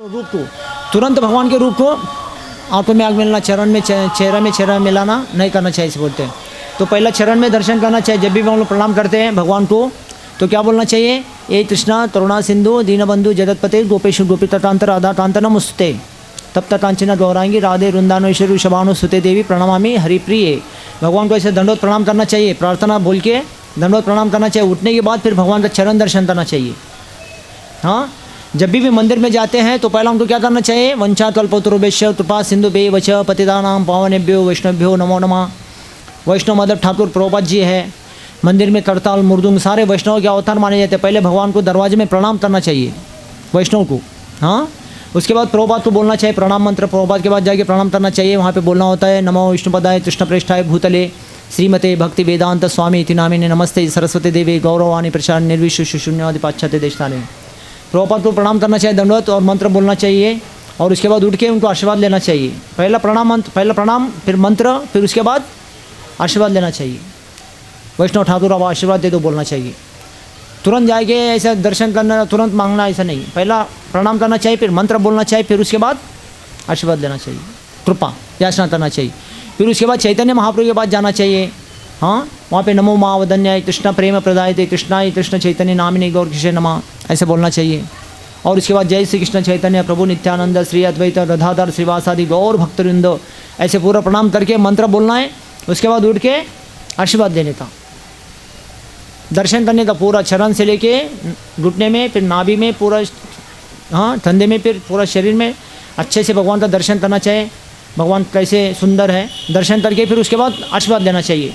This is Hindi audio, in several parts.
रूप को, तुरंत भगवान के रूप को आंखों में आग मिलना, चरण में चेहरा मिलाना नहीं करना चाहिए इसे बोलते हैं। तो पहला चरण में दर्शन करना चाहिए। जब भी हम लोग प्रणाम करते हैं भगवान को तो क्या बोलना चाहिए? ए कृष्णा करुणा सिंधु दीनबंधु जगतपते गोपेश गोपीतटांतर राधा कांत नमस्ते तप्त कांचना गौरांगी राधे वृंदावनेश्वरी शबानु सुते देवी प्रणमामि हरिप्रिय। भगवान को ऐसे दंडोत प्रणाम करना चाहिए, प्रार्थना बोल के दंडोत प्रणाम करना चाहिए। उठने के बाद फिर भगवान का चरण दर्शन करना चाहिए। हाँ, जब भी मंदिर में जाते हैं तो पहला हमको क्या करना चाहिए? वंशा कल्पतरुभ्यश्च कृपा सिंधु बे वच पतितानां पावनेभ्यो वैष्णवभ्यो नमो नमः। वैष्णव मदर ठाकुर प्रभुपाद जी है, मंदिर में करताल मुर्दुंग सारे वैष्णव के अवतार माने जाते हैं। पहले भगवान को दरवाजे में प्रणाम करना चाहिए वैष्णव को। हाँ, उसके बाद प्रभुपाद को बोलना चाहिए प्रणाम मंत्र। प्रभुपाद के बाद जाके प्रणाम करना चाहिए। वहाँ पे बोलना होता है नमो विष्णुपदाय कृष्णप्रेष्ठाय भूतले श्रीमते भक्ति वेदांत स्वामी इति नामिने नमस्ते सरस्वती देवी गौरवाणी प्रसाद निर्विशेष शून्यवादि पाश्चात्य देशताने। प्रभुपाद को प्रणाम करना चाहिए दंडवत और मंत्र बोलना चाहिए और उसके बाद उठ के उनको आशीर्वाद लेना चाहिए। पहला प्रणाम फिर मंत्र फिर उसके बाद आशीर्वाद लेना चाहिए। वैष्णव ठाकुर अब आशीर्वाद दे दो बोलना चाहिए। तुरंत जाके ऐसा दर्शन करना तुरंत मांगना ऐसा नहीं। पहला प्रणाम करना चाहिए फिर मंत्र बोलना चाहिए फिर उसके बाद आशीर्वाद लेना चाहिए, कृपा याचना करना चाहिए। फिर उसके बाद चैतन्य महाप्रभु के पास जाना चाहिए। हाँ, वहाँ पे नमो माँ वदन्याय कृष्ण प्रेम प्रदायते कृष्णाय कृष्ण चैतन्य नामिने गौर कृष्ण नमः ऐसे बोलना चाहिए। और उसके बाद जय श्री कृष्ण चैतन्य प्रभु नित्यानंद श्री अद्वैत राधाधर श्रीवासादि गौर भक्तवृंद ऐसे पूरा प्रणाम करके मंत्र बोलना है। उसके बाद उठ के आशीर्वाद देने का, दर्शन करने का, पूरा चरण से लेके घुटने में फिर नाभि में पूरा, हाँ कंधे में फिर पूरा शरीर में अच्छे से भगवान का दर्शन करना चाहिए। भगवान कैसे सुंदर है दर्शन करके फिर उसके बाद आशीर्वाद देना चाहिए।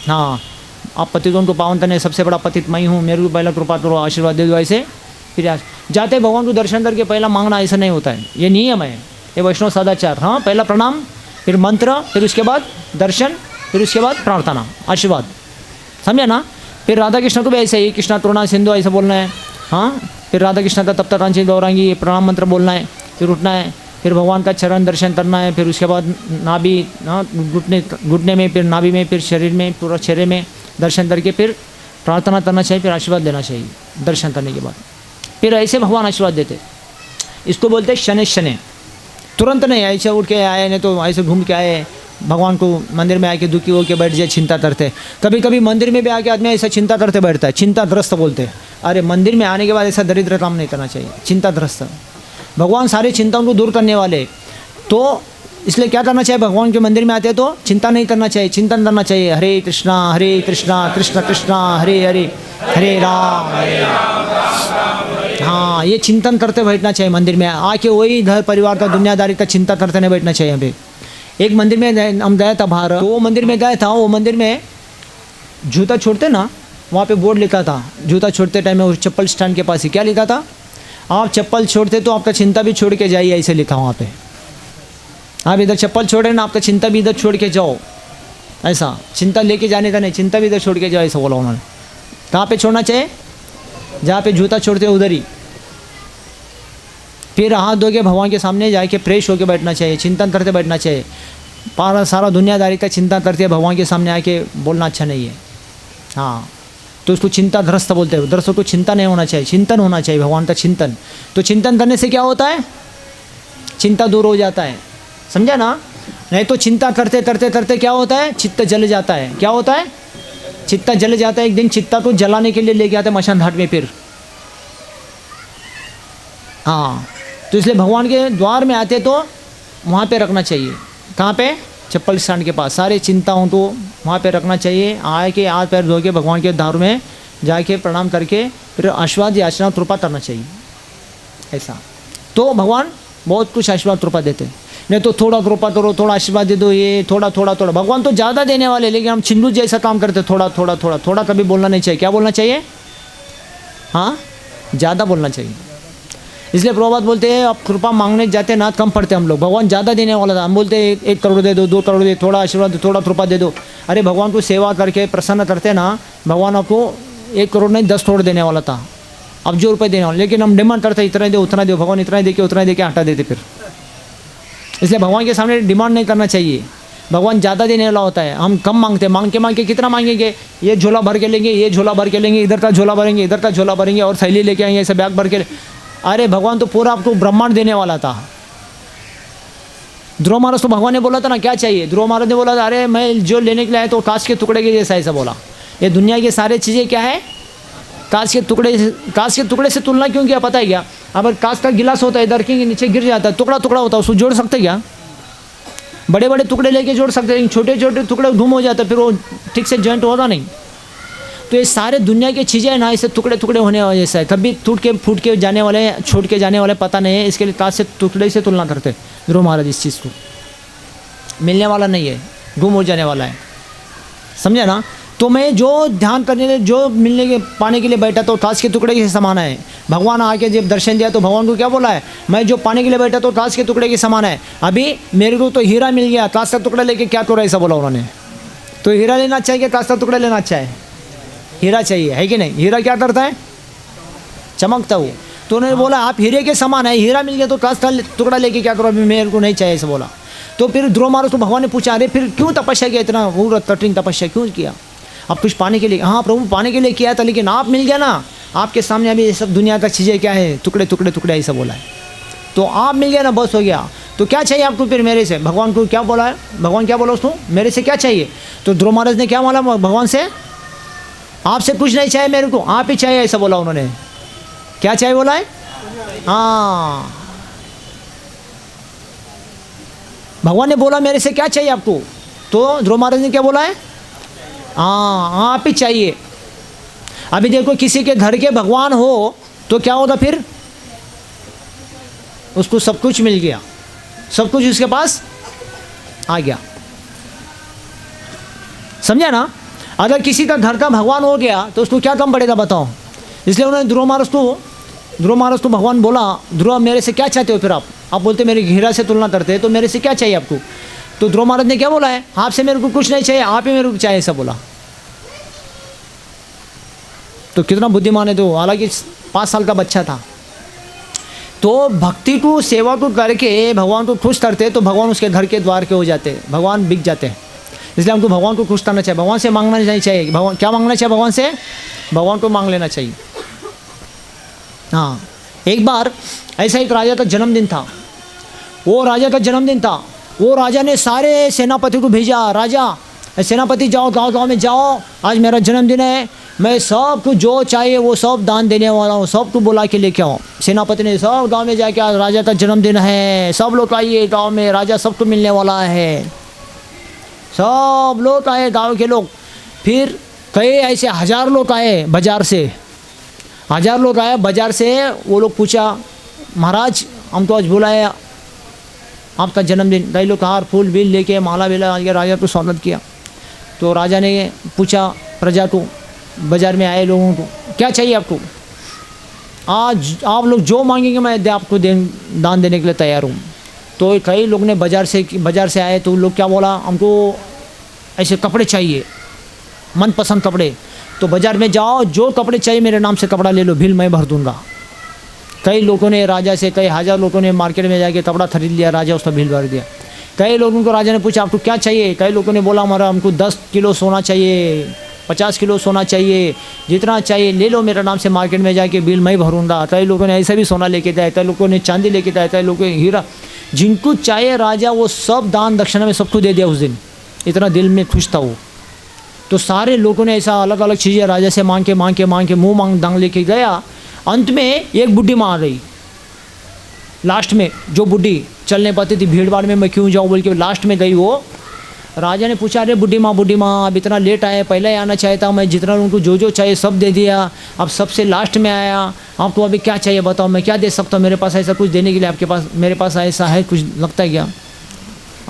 हाँ, आप पतितों को पावन तने सबसे बड़ा पतित मैं हूँ, मेरे को पहला कृपा करो आशीर्वाद दे दो। ऐसे फिर जाते भगवान को दर्शन करके पहला मांगना ऐसा नहीं होता है, ये नियम है, ये वैष्णव सदाचार। हाँ, पहला प्रणाम फिर मंत्र फिर उसके बाद दर्शन फिर उसके बाद प्रार्थना आशीर्वाद, समझे ना। फिर राधा कृष्ण को भी ऐसे ही कृष्णा करुणा सिंधु ऐसे बोलना है। हाँ, फिर राधा कृष्ण का तप्त कांचन गौरांगी ये प्रणाम मंत्र बोलना है। फिर उठना है, फिर भगवान का चरण दर्शन करना है। फिर उसके बाद नाभि, हाँ घुटने में फिर नाभि में फिर शरीर में पूरा चेहरे में दर्शन करके फिर प्रार्थना करना चाहिए, फिर आशीर्वाद देना चाहिए दर्शन करने के बाद। फिर ऐसे भगवान आशीर्वाद देते। इसको बोलते शनि शनि, तुरंत नहीं ऐसे उठ के आए नहीं तो ऐसे घूम के आए भगवान को मंदिर में आके दुखी होकर बैठ जाए चिंता करते। कभी कभी मंदिर में भी आके आदमी ऐसा चिंता करते बैठता है, चिंताग्रस्त बोलते हैं। अरे मंदिर में आने के बाद ऐसा दरिद्र काम नहीं करना चाहिए, चिंताग्रस्त। भगवान सारी चिंताओं को दूर करने वाले, तो इसलिए क्या करना चाहिए? भगवान के मंदिर में आते तो चिंता नहीं करना चाहिए, चिंतन करना चाहिए। हरे कृष्णा कृष्ण कृष्णा हरे हरे हरे राम। हाँ, ये चिंतन करते बैठना चाहिए मंदिर में आके। वही घर परिवार का दुनियादारी का चिंता करते नहीं बैठना चाहिए। हमें एक मंदिर में हम गए था बाहर, तो वो मंदिर में गए था, वो मंदिर में जूता छोड़ते ना, वहाँ पे बोर्ड लिखा था जूता छोड़ते टाइम में, उस चप्पल स्टैंड के पास ही क्या लिखा था? आप चप्पल छोड़ते तो आपका चिंता भी छोड़ के जाइए, ऐसे लिखा वहाँ पे। आप इधर चप्पल छोड़े ना, आपका चिंता भी इधर छोड़ के जाओ, ऐसा। चिंता लेके जाने का नहीं, चिंता भी इधर छोड़ के जाओ, ऐसा बोला उन्होंने। कहाँ पे छोड़ना चाहिए? जहाँ पे जूता छोड़ते उधर ही। फिर हाथ धो के भगवान के सामने जाके फ्रेश होके बैठना चाहिए, चिंतन करते बैठना चाहिए। सारा दुनियादारी का चिंता करते भगवान के सामने आके बोलना अच्छा नहीं है। हाँ, तो उसको चिंताग्रस्त बोलते हैं। दरअसल को चिंता नहीं होना चाहिए, चिंतन होना चाहिए, भगवान का चिंतन। तो चिंतन करने से क्या होता है? चिंता दूर हो जाता है, समझा ना। नहीं तो चिंता करते करते करते क्या होता है? चित्त जल जाता है। क्या होता है? चित्त जल जाता है। एक दिन चित्ता को जलाने के लिए लेके आते मशान घाट में फिर। हाँ, तो इसलिए भगवान के द्वार में आते तो वहाँ पे रखना चाहिए। कहाँ पे? चप्पल स्टैंड के पास। सारे चिंताओं को वहाँ पे रखना चाहिए। आए के हाथ पैर धो के भगवान के द्वार में जाके प्रणाम करके फिर आशीर्वाद याचना कृपा करना चाहिए, ऐसा। तो भगवान बहुत कुछ आशीर्वाद कृपा देते हैं। नहीं तो थोड़ा कृपा करो, थोड़ा आशीर्वाद दे दो, ये थोड़ा थोड़ा थोड़ा। भगवान तो ज़्यादा देने वाले, लेकिन हम चिंडू जैसा काम करते, थोड़ा थोड़ा थोड़ा थोड़ा कभी बोलना नहीं चाहिए। क्या बोलना चाहिए? हाँ, ज़्यादा बोलना चाहिए। इसलिए प्रभुपाद बोलते हैं, आप कृपा मांगने जाते ना कम पड़ते हम लोग। भगवान ज़्यादा देने वाला था, हम बोलते 1 करोड़ दे दो, 2 करोड़ दे, थोड़ा आशीर्वाद दो, थोड़ा कृपा दे दो। अरे भगवान को सेवा करके प्रसन्न करते ना, भगवान आपको 1 करोड़ नहीं 10 करोड़ देने वाला था, अब जो रुपये देने वाला। लेकिन हम डिमांड करते इतना दे उतना दे, भगवान इतना दे के उतना दे के हटा देते फिर। इसलिए भगवान के सामने डिमांड नहीं करना चाहिए। भगवान ज़्यादा देने वाला होता है, हम कम मांगते। मांग के कितना मांगेंगे? ये झोला भर के लेंगे, ये झोला भर के लेंगे, इधर का झोला भरेंगे, इधर का झोला भरेंगे और थैली लेके आएंगे, ऐसे बैग भर के। अरे भगवान तो पूरा आपको ब्रह्मांड देने वाला था। ध्रुव महाराज तो भगवान ने बोला था ना क्या चाहिए, ध्रुव महाराज ने बोला था अरे मैं जो लेने के लिए आया तो कांच के टुकड़े के जैसा ऐसा बोला। ये दुनिया की सारी चीज़ें क्या है, कांच के टुकड़े से तुलना क्यों किया पता है क्या? अगर कांच का गिलास होता है इधर के नीचे गिर जाता है, टुकड़ा टुकड़ा होता है, उसको जोड़ सकते क्या? बड़े बड़े टुकड़े लेके जोड़ सकते हैं, छोटे छोटे टुकड़े धूम हो जाते, फिर वो ठीक से जॉइंट होता नहीं। तो ये सारे दुनिया की चीज़ें ना इसे टुकड़े टुकड़े होने वाले जैसा है, कभी टूट के फूट के जाने वाले, छोड़ के जाने वाले पता नहीं है, इसके लिए कांच से टुकड़े से तुलना करते ध्रुव महाराज। इस चीज़ को मिलने वाला नहीं है, गुम हो जाने वाला है, समझे ना? तो मैं जो ध्यान करने जो मिलने के पाने के लिए बैठा तो कांच के टुकड़े के समान है। भगवान आके जब दर्शन दिया तो भगवान को क्या बोला है, मैं जो पाने के लिए बैठा तो कांच के टुकड़े के समान है। अभी मेरे को तो हीरा मिल गया, कांच का टुकड़ा लेके क्या करो ऐसा बोला उन्होंने। तो हीरा लेना चाहिए, कांच का टुकड़ा लेना अच्छा है? हीरा चाहिए, है कि नहीं? हीरा क्या करता है, चमकता हुआ। तो उन्होंने बोला आप हीरे के समान है, हीरा मिल गया तो कांच का टुकड़ा लेके क्या करो, अभी मेरे को नहीं चाहिए ऐसा बोला। तो फिर ध्रुव महाराज को भगवान ने पूछा अरे फिर क्यों तपस्या किया, इतना वो कठिन तपस्या क्यों किया? अब कुछ पाने के लिए? हाँ प्रभु पाने के लिए किया था, लेकिन आप मिल गया ना, आपके सामने अभी ये सब दुनिया का चीज़ें क्या है, टुकड़े टुकड़े टुकड़े ऐसा बोला है। तो आप मिल गया ना, बस हो गया। तो क्या चाहिए आपको फिर मेरे से? भगवान को क्या बोला है, भगवान क्या बोला उसको, मेरे से क्या चाहिए? तो ध्रुव महाराज ने क्या बोला भगवान से, आपसे कुछ नहीं चाहिए मेरे को, आप ही चाहिए ऐसा बोला उन्होंने। क्या चाहिए बोला है? हाँ भगवान ने बोला मेरे से क्या चाहिए आपको, तो ध्रुव महाराज ने क्या बोला है, हाँ आप ही चाहिए। अभी देखो किसी के घर के भगवान हो तो क्या होता, फिर उसको सब कुछ मिल गया, सब कुछ उसके पास आ गया, समझा ना? अगर किसी का घर का भगवान हो गया तो उसको क्या कम पड़ेगा बताओ? इसलिए उन्होंने ध्रुव महाराज को भगवान बोला ध्रुव मेरे से क्या चाहते हो? फिर आप बोलते मेरे हीरा से तुलना करते हैं, तो मेरे से क्या चाहिए आपको? तो ध्रुव महाराज ने क्या बोला है, आपसे मेरे को कुछ नहीं चाहिए, आप ही मेरे को चाहिए ऐसा बोला। तो कितना बुद्धिमान है, तो हालांकि 5 साल का बच्चा था। तो भक्ति को सेवा को करके भगवान को खुश करते तो भगवान उसके घर के द्वार के हो जाते, भगवान बिक जाते हैं। इसलिए हमको भगवान को खुश करना चाहिए, भगवान से मांगना नहीं चाहिए। भगवान क्या मांगना चाहिए? भगवान से भगवान को मांग लेना चाहिए। हाँ एक बार ऐसा एक राजा का जन्मदिन था, वो राजा का जन्मदिन था, वो राजा ने सारे सेनापति को भेजा, राजा सेनापति जाओ गाँव गाँव में जाओ, आज मेरा जन्मदिन है, मैं सबको जो चाहिए वो सब दान देने वाला हूँ, सबको बुला के लेके आओ। सेनापति ने सब गांव में जाके आज राजा का जन्मदिन है, सब लोग आइए गांव में, राजा सबको मिलने वाला है। सब लोग आए गांव के लोग, फिर कई ऐसे 1000 लोग आए बाजार से, 1000 लोग आए बाजार से। वो लोग पूछा महाराज हम तो आज बुलाए आपका जन्मदिन, कई लोग हार फूल बिल लेके माला बेला आगे राजा को स्वागत किया। तो राजा ने पूछा प्रजा को, बाज़ार में आए लोगों को, क्या चाहिए आपको? आज आप लोग जो मांगेंगे मैं आपको दान देने के लिए तैयार हूँ। तो कई लोग ने बाज़ार से आए, तो लोग क्या बोला, हमको ऐसे कपड़े चाहिए, मनपसंद कपड़े। तो बाज़ार में जाओ, जो कपड़े चाहिए मेरे नाम से कपड़ा ले लो, बिल मैं भर दूँगा। कई लोगों ने राजा से, कई 1000 लोगों ने मार्केट में जाके कपड़ा खरीद लिया, राजा उसका बिल भर दिया। कई लोगों को राजा ने पूछा आपको क्या चाहिए? कई लोगों ने बोला हमारा हमको 10 किलो सोना चाहिए, 50 किलो सोना चाहिए, जितना चाहिए ले लो मेरा नाम से, मार्केट में जाके बिल मैं भरूँगा। कई लोगों ने ऐसा भी सोना लेके जाए, कई लोगों ने चांदी लेके जाए, कई लोगों ने हीरा, जिनको चाहिए राजा वो सब दान दक्षिणा में सबको दे दिया उस दिन। इतना दिल में खुश था वो। तो सारे लोगों ने ऐसा अलग अलग चीज़ें राजा से मांग के मुँह मांग दांग लेके गया। अंत में एक बुढ़ी माँ आ रही, लास्ट में जो बुढ़ी चल नहीं पाती थी, भीड़ भाड़ में मैं क्यों जाऊँ बोल के लास्ट में गई वो। राजा ने पूछा अरे बुढ़ी माँ अब इतना लेट आए, पहले आना चाहिए था, मैं जितना उनको जो जो चाहिए सब दे दिया, अब सबसे लास्ट में आया, आपको अभी क्या चाहिए बताओ, मैं क्या दे सकता हूँ? मेरे पास ऐसा कुछ देने के लिए आपके पास, मेरे पास ऐसा है कुछ लगता है क्या?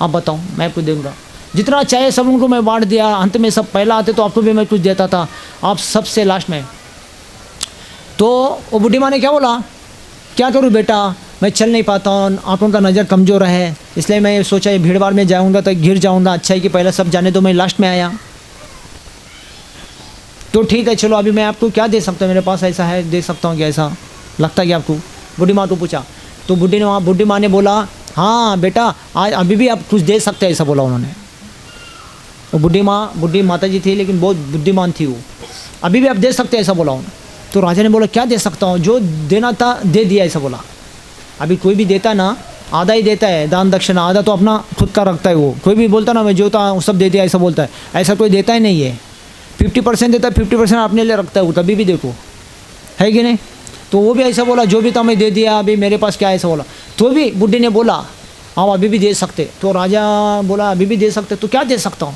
आप बताओ, मैं आपको दूँगा, जितना चाहिए सब उनको मैं बांट दिया। अंत में सब पहला आते तो आपको भी मैं कुछ देता था, आप सबसे लास्ट में। तो वो बुढ़ी माँ ने क्या बोला, क्या करूँ बेटा, मैं चल नहीं पाता हूँ, आँखों का नज़र कमज़ोर है, इसलिए मैं सोचा ये भीड़ भाड़ में जाऊँगा तो गिर जाऊँगा, अच्छा है कि पहले सब जाने दो, मैं लास्ट में आया। तो ठीक है चलो अभी मैं आपको क्या दे सकता हूँ, मेरे पास ऐसा है दे सकता हूँ क्या, ऐसा लगता है कि आपको? बुढ़ी माँ को पूछा। तो बुढ़ी माँ ने बोला हाँ बेटा आज अभी भी आप कुछ दे सकते हैं, ऐसा बोला उन्होंने। वो बुढ़ी माता जी थी लेकिन बहुत बुद्धिमान थी वो, अभी भी आप दे सकते हैं ऐसा बोला उन्होंने। तो राजा ने बोला क्या दे सकता हूँ, जो देना था दे दिया, ऐसा बोला। अभी कोई भी देता ना आधा ही देता है दान दक्षिणा, आधा तो अपना खुद का रखता है। वो कोई भी बोलता ना मैं जो था वो सब दे दिया ऐसा बोलता है, ऐसा कोई देता ही नहीं है। 50% देता है, 50% अपने लिए रखता है वो, तभी भी देखो, है कि नहीं। तो वो भी ऐसा बोला जो भी था मैं दे दिया, अभी मेरे पास क्या है, ऐसा बोला। तो भी बुढ़ी ने बोला हाँ अभी भी दे सकते। तो राजा बोला अभी भी दे सकते, तो क्या दे सकता हूँ,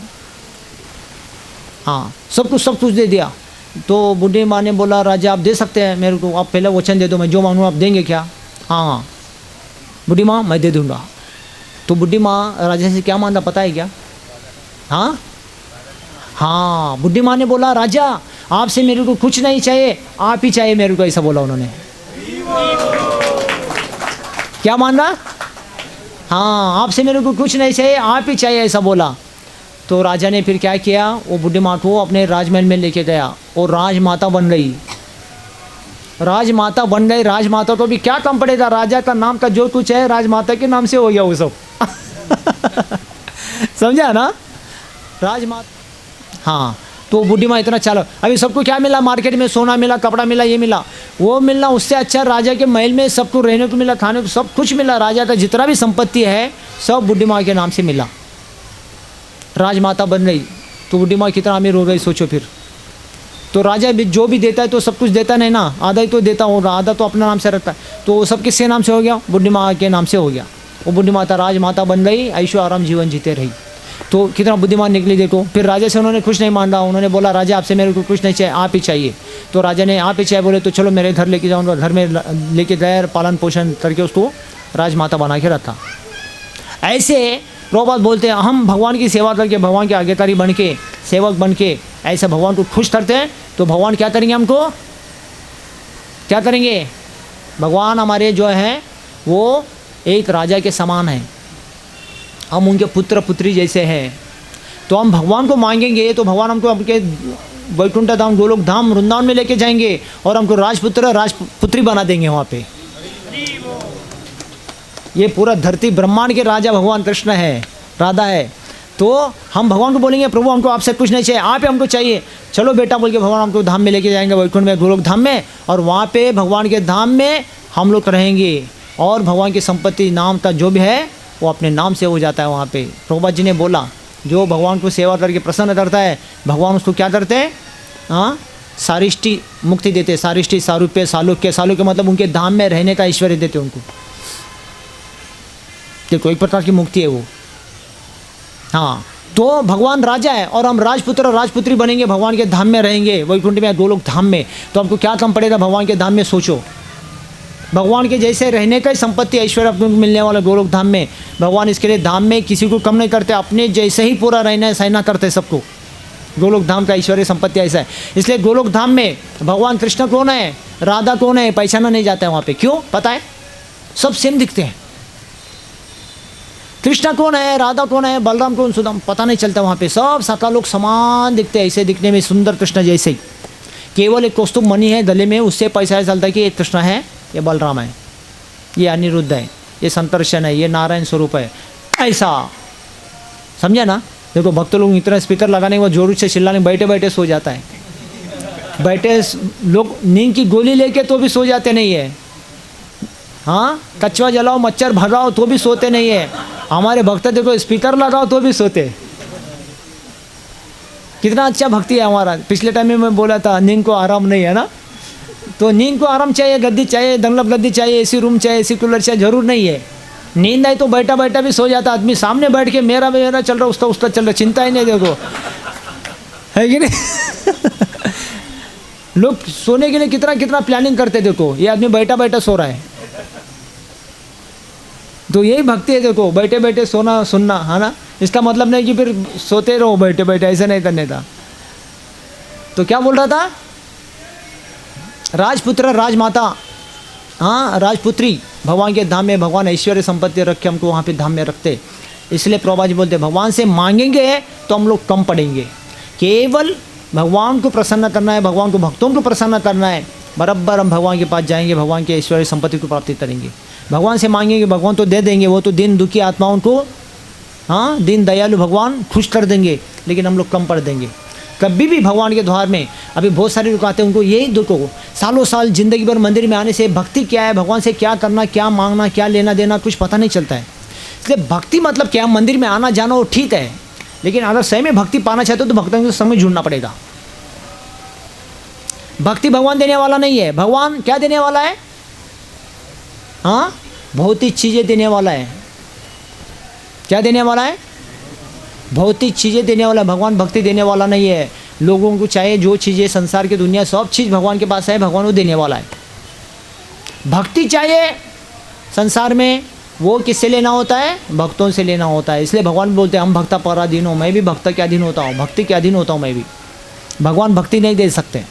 हाँ सब कुछ दे दिया। तो बुढ़ी माँ ने बोला राजा आप दे सकते हैं मेरे को, आप पहले वचन दे दो, मैं जो मांगूँ आप देंगे क्या। हाँ बुढ़ी माँ मैं दे दूँगा। तो बुढ़ी माँ राजा से क्या मांगा पता है क्या। हाँ हाँ बुढ़ी माँ ने बोला राजा आपसे मेरे को कुछ नहीं चाहिए, आप ही चाहिए मेरे को, ऐसा बोला उन्होंने। क्या माना, हाँ आपसे मेरे को कुछ नहीं चाहिए, आप ही चाहिए, ऐसा बोला। तो राजा ने फिर क्या किया, वो बुढ़ी माँ को अपने राजमहल में लेके गया और राजमाता बन गई। राजमाता बन गई। राजमाता तो भी क्या कम पड़ेगा, राजा का नाम का जो कुछ है राजमाता के नाम से हो गया वो सब। समझा ना, राजमाता। हाँ तो बुढ़ी माँ इतना चालू, अभी सबको क्या मिला मार्केट में, सोना मिला, कपड़ा मिला, ये मिला वो मिला, उससे अच्छा राजा के महल में सबको रहने को मिला, खाने को सब कुछ मिला। राजा का जितना भी संपत्ति है सब बुढ़ी माँ के नाम से मिला। राजमाता बन गई। तो बुढ़ी माँ कितना अमीर हो गई सोचो फिर। तो राजा भी जो भी देता है तो सब कुछ देता नहीं ना, आधा ही तो देता होगा, आधा तो अपना नाम से रखता है। तो वो सब किसके नाम से हो गया, बुढ़ी माँ के नाम से हो गया। वो बुढ़ी माता राजमाता बन गई, ऐशो आराम जीवन जीते रही। तो कितना बुद्धिमान निकली देखो। फिर राजा से उन्होंने कुछ नहीं मांगा, उन्होंने बोला राजा आपसे मेरे को कुछ नहीं चाहिए, आप ही चाहिए। तो राजा ने आप ही चाहिए बोले तो चलो मेरे घर लेके जाऊँगा। घर में लेके गए, पालन पोषण करके उसको राजमाता बना के रखा। ऐसे प्रभुपाद बोलते हैं हम भगवान की सेवा करके, भगवान के आज्ञाकारी बन के, सेवक बन के ऐसे भगवान को खुश करते हैं, तो भगवान क्या करेंगे, हमको क्या करेंगे। भगवान हमारे जो हैं वो एक राजा के समान हैं, हम उनके पुत्र पुत्री जैसे हैं। तो हम भगवान को मांगेंगे तो भगवान हमको आपके वैकुंठ धाम, गोलोक धाम, वृंदावन में लेके जाएंगे और हमको राजपुत्र राजपुत्री बना देंगे वहाँ पे। ये पूरा धरती ब्रह्मांड के राजा भगवान कृष्ण है, राधा है। तो हम भगवान को बोलेंगे प्रभु हमको आपसे कुछ नहीं चाहिए, आप ही हमको चाहिए, चलो बेटा बोल के भगवान हमको धाम में लेके जाएंगे, वैकुंठ में, गोलोक धाम में। और वहाँ पे भगवान के धाम में हम लोग रहेंगे और भगवान की संपत्ति नाम का जो भी है वो अपने नाम से हो जाता है वहाँ पे। प्रभुपाद जी ने बोला जो भगवान को सेवा करके प्रसन्न करता है भगवान उसको क्या करते हैं, हाँ सारिष्टि मुक्ति देते। सारिष्टि सारूप्य सालुक्य, सालुक्य मतलब उनके धाम में रहने का ऐश्वर्य देते उनको। देखो एक प्रकार की मुक्ति है वो। हाँ तो भगवान राजा है और हम राजपुत्र राजपुत्री बनेंगे, भगवान के धाम में रहेंगे, वैकुंठ में, गोलोक धाम में। तो हमको क्या कम पड़ेगा भगवान के धाम में, सोचो। भगवान के जैसे रहने का ही संपत्ति ऐश्वर्य आपको मिलने वाला गोलोक धाम में। भगवान इसके लिए धाम में किसी को कम नहीं करते, अपने जैसे ही पूरा रहना है सहना करते सबको। गोलोक धाम का ऐश्वर्य संपत्ति ऐसा है। इसलिए गोलोक धाम में भगवान कृष्ण कौन है, राधा कौन है, पहचाना नहीं जाता है वहाँ पे। क्यों पता है, सब सेम दिखते हैं। कृष्ण कौन है, राधा कौन है, बलराम कौन, सुदाम, पता नहीं चलता वहाँ पे। सब सात लोग समान दिखते हैं, ऐसे दिखने में सुंदर कृष्ण जैसे ही। केवल एक कौस्तुभ मणि है गले में, उससे पैसा चलता है कि ये कृष्ण है, ये बलराम है, ये अनिरुद्ध है, ये संतर्षण है, ये नारायण स्वरूप है, ऐसा समझा ना। देखो भक्त लोग इतना स्पीकर लगाने के बाद जोर से चिल्लाने, बैठे बैठे सो जाता है। बैठे लोग नींद की गोली लेके तो भी सो जाते नहीं है। हाँ कछुआ जलाओ, मच्छर भगाओ तो भी सोते नहीं है। हमारे भक्त देखो स्पीकर लगाओ तो भी सोते। कितना अच्छा भक्ति है हमारा। पिछले टाइम में मैं बोला था नींद को आराम नहीं है ना, तो नींद को आराम चाहिए, गद्दी चाहिए, दंगलप गद्दी चाहिए, एसी रूम चाहिए, एसी कूलर चाहिए, जरूर नहीं है। नींद आई तो बैठा बैठा भी सो जाता आदमी। सामने बैठ के मेरा चल रहा, उसका चल रहा, चिंता ही नहीं। देखो है कि नहीं। लोग सोने के लिए कितना कितना प्लानिंग करते, देखो ये आदमी बैठा बैठा सो रहा है। तो यही भक्ति है, देखो बैठे बैठे सोना सुनना, है ना। इसका मतलब नहीं कि फिर सोते रहो बैठे बैठे, ऐसा नहीं करने था। तो क्या बोल रहा था, राजपुत्र राजमाता, हाँ राजपुत्री भगवान के धाम में, भगवान ऐश्वर्य संपत्ति रख के हमको वहाँ पे धाम में रखते। इसलिए प्रभुपाद जी बोलते भगवान से मांगेंगे तो हम लोग कम पड़ेंगे। केवल भगवान को प्रसन्न करना है, भगवान को भक्तों को प्रसन्न करना है, बराबर हम भगवान के पास जाएंगे, भगवान के ऐश्वर्य संपत्ति को प्राप्ति करेंगे। भगवान से मांगेंगे भगवान तो दे देंगे, वो तो दीन दुखी आत्माओं को, हाँ दीन दयालु भगवान खुश कर देंगे, लेकिन हम लोग कम पड़ देंगे। कभी भी भगवान के द्वार में अभी बहुत सारे लोग आते हैं, उनको यही देखो सालों साल ज़िंदगी भर मंदिर में आने से भक्ति क्या है, भगवान से क्या करना, क्या मांगना, क्या लेना देना कुछ पता नहीं चलता है। इसलिए भक्ति मतलब क्या, मंदिर में आना जाना वो ठीक है, लेकिन अगर सही में भक्ति पाना चाहते हो तो भक्तों के संग में जुड़ना पड़ेगा। भक्ति भगवान देने वाला नहीं है, भगवान क्या देने वाला है, हाँ भौतिक चीज़ें देने वाला है। क्या देने वाला है, भौतिक चीज़ें देने वाला। भगवान भक्ति देने वाला नहीं है। लोगों को चाहे जो चीज़ें संसार की दुनिया सब चीज़ भगवान के पास है, भगवान वो देने वाला है। भक्ति चाहिए संसार में, वो किससे लेना होता है, भक्तों से लेना होता है। इसलिए भगवान बोलते हैं हम भक्ता पराधीन हूँ, मैं भी भक्त के अधीन होता हूँ, भक्ति के अधीन होता हूँ मैं भी। भगवान भक्ति नहीं दे सकते,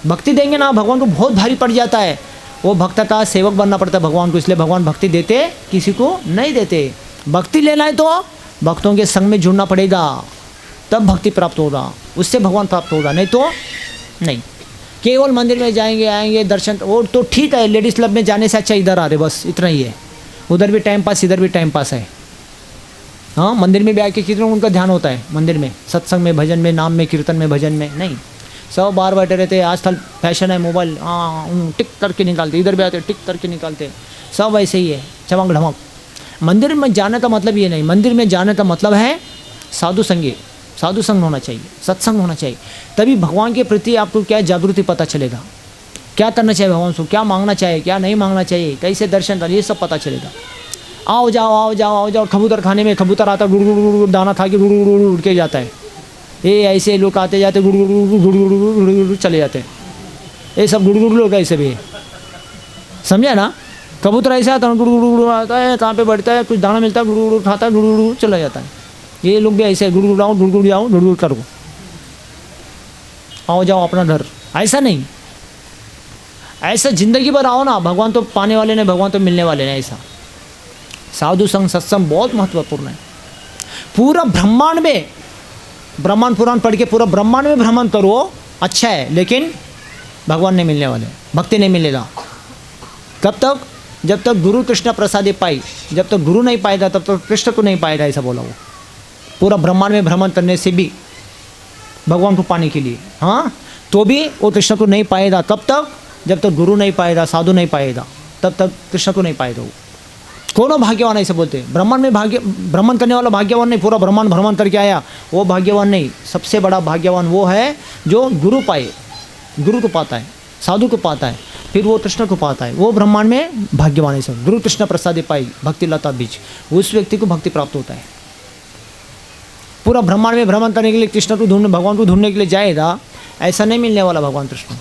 भक्ति देंगे ना भगवान को बहुत भारी पड़ जाता है, वो भक्त का सेवक बनना पड़ता है भगवान को। इसलिए भगवान भक्ति देते किसी को नहीं देते। भक्ति लेना है तो भक्तों के संग में जुड़ना पड़ेगा, तब भक्ति प्राप्त होगा, उससे भगवान प्राप्त होगा, नहीं तो नहीं। केवल मंदिर में जाएंगे आएंगे दर्शन, वो तो ठीक है, लेडीज़ क्लब में जाने से अच्छा इधर आ रहे, बस इतना ही है। उधर भी टाइम पास, इधर भी टाइम पास है। हाँ मंदिर में भी आके कितना उनका ध्यान होता है, मंदिर में सत्संग में, भजन में, नाम में, कीर्तन में, भजन में नहीं। सब बाहर बैठे रहते हैं। आजकल फैशन है मोबाइल, टिक करके निकालते, इधर भी आते टिक करके निकालते, सब ऐसे ही है, चमक ढमक। मंदिर में जाने का मतलब ये नहीं, मंदिर में जाने का मतलब है साधु संग होना चाहिए, सत्संग होना चाहिए, तभी भगवान के प्रति आपको क्या जागृति पता चलेगा, क्या करना चाहिए भगवान को, क्या मांगना चाहिए, क्या नहीं मांगना चाहिए, कैसे दर्शन कर, ये सब पता चलेगा। आओ जाओ कबूतर खाने में कबूतर आता गुड़ गुड़ गुड़ दाना खा के गुड़ गुड़ उड़ के जाता है। ये ऐसे लोग आते जाते गुड़ गुड़ गुड़ गुड़ गुड़ गुड़ गुड़ चले जाते हैं। ये सब गुड़ गुड़ लोग ऐसे भी समझे ना। कबूतर ऐसे आता है गुड़ गुड़ गुड़ आता है, कहाँ पे बैठता है, कुछ दाना मिलता है गुड़ गुड़ खाता है, गुड़ गुड़ चला जाता है। ये लोग भी ऐसे गुड़ गुड़ आओ गुड़ गुड़ जाओ गुड़ गुड़ करो, आओ जाओ अपना घर। ऐसा नहीं, ऐसा जिंदगी भर आओ ना, भगवान तो पाने वाले नहीं, भगवान तो मिलने वाले नहीं। ऐसा साधु संग सत्संग बहुत महत्वपूर्ण है। पूरा ब्रह्मांड में, ब्रह्मांड पुराण पढ़ के पूरा ब्रह्मांड में भ्रमण करो, अच्छा है, लेकिन भगवान नहीं मिलने वाले, भक्ति नहीं मिलेगा। कब तक, जब तक गुरु कृष्ण प्रसादी पाई, जब तक गुरु नहीं पाएगा तब तक कृष्ण को नहीं पाएगा, ऐसा बोला वो। पूरा ब्रह्मांड में भ्रमण करने से भी भगवान को पाने के लिए, हाँ तो भी वो कृष्ण को नहीं पाएगा। कब तक, जब तक गुरु नहीं पाएगा, साधु नहीं पाएगा, तब तक कृष्ण को नहीं पाएगा वो। कौन भाग्यवान ऐसे बोलते हैं, ब्रह्मांड में भ्रमण करने वाला भाग्यवान नहीं, पूरा ब्रह्मांड भ्रमण करके आया वो भाग्यवान नहीं। सबसे बड़ा भाग्यवान वो है जो गुरु पाए, गुरु को पाता है, साधु को पाता है, फिर वो कृष्ण को पाता है, वो ब्रह्मांड में भाग्यवान है सब। गुरु कृष्ण प्रसादी पाई भक्ति लता बीज, उस व्यक्ति को भक्ति प्राप्त होता है। पूरा ब्रह्मांड में भ्रमण करने के लिए कृष्ण को ढूंढने, भगवान को ढूंढने के लिए जाएगा, ऐसा नहीं मिलने वाला भगवान कृष्ण।